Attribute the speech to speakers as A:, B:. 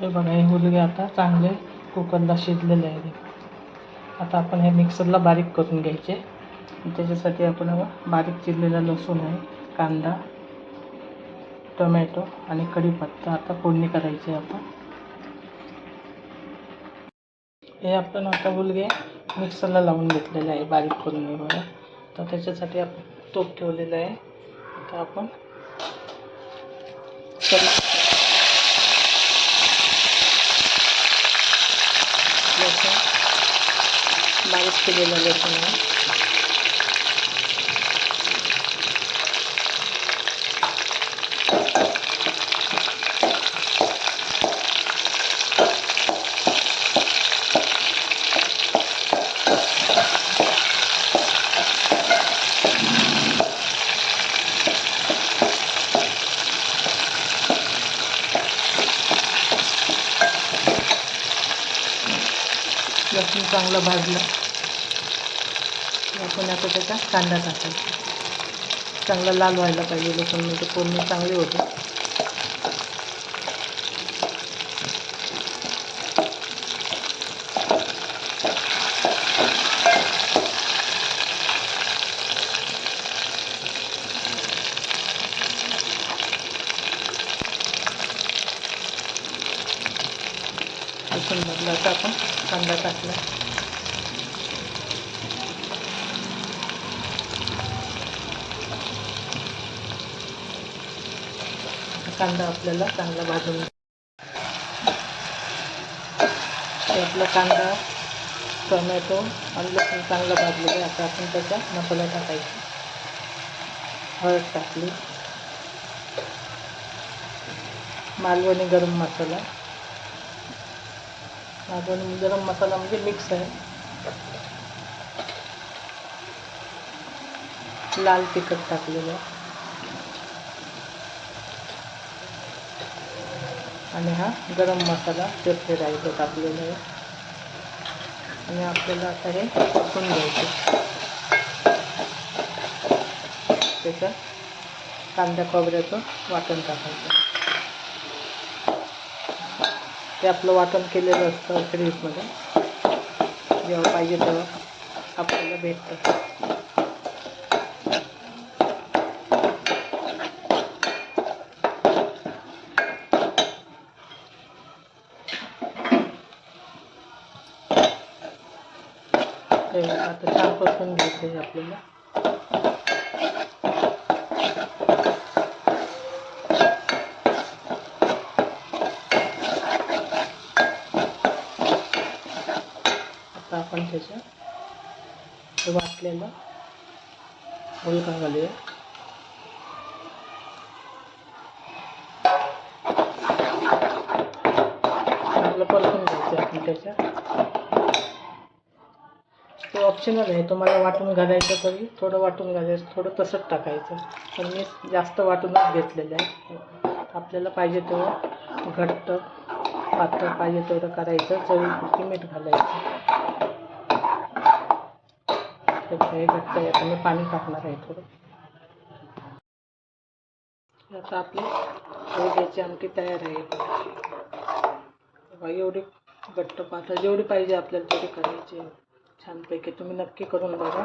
A: हे बघा, हे हुलगे आता चांगले कुकरला शिजलेले आहेत. आता आपण हे मिक्सरला बारीक करून घ्यायचे. त्याच्यासाठी आपण बारीक चिरलेला लसूण आहे, कांदा, टोमॅटो आणि कढीपत्ता आता फोडणी करायची आहे. हे आपण आता हुलगे मिक्सरला लावून घेतलेले आहे बारीक करून घेऊया. तर त्याच्यासाठी आपण तूप ठेवलेलं आहे. आता आपण बारीक केलेला लसूण आहे. लसूण चांगला भाजला आपण आता त्याचा कांदा टाकायचा. चांगला लाल व्हायला पाहिजे लसूण, म्हणजे फोडणी चांगली होते. लसूण भाजला तर आपण कांदा टाकला. कांदा आपल्याला चांगला भाजून आपला कांदा, टोमॅटो आणि लसूण चांगला भाजलेला आहे. आता आपण त्याचा मसाला टाकायचा. हळद टाकली, मालवणी गरम मसाला. मालवणी गरम मसाला म्हणजे मिक्स आहे. लाल तिखट टाकलेलं आणि हा गरम मसाला रायचं टाकलेलं आहे. आणि आपल्याला आता हे परतून घ्यायचं. त्याच्यात कांदा खोबऱ्याचं वाटण टाकायचं. ते आपलं वाटण केलेलं असतं फ्रीजमध्ये, जेव्हा पाहिजे तेव्हा आपल्याला भेटतं. आता छान परतून घ्यायचं आहे आपल्याला. आता आपण त्याच्यात वाटलेलं हुलगा घालूया. चांगलं परतून घ्यायचं आपण त्याच्यात. ते ऑप्शनल आहे, तुम्हाला वाटून घालायचं तरी थोडं वाटून घालायचं, थोडं तसंच टाकायचं. पण मी जास्त वाटूनच घेतलेलं आहे. आपल्याला पाहिजे तेवढं घट्ट पातळ पाहिजे तेवढं करायचं. चवीपुरती मीठ घालायचं. हे घट्ट आहे, आता मी पाणी टाकणार आहे थोडं. आता आपली हुलग्याची आमटी तयार आहे. एवढी घट्ट पातळ जेवढी पाहिजे आपल्याला तेवढी करायची. छानपैकी तुम्ही नक्की करून बघा.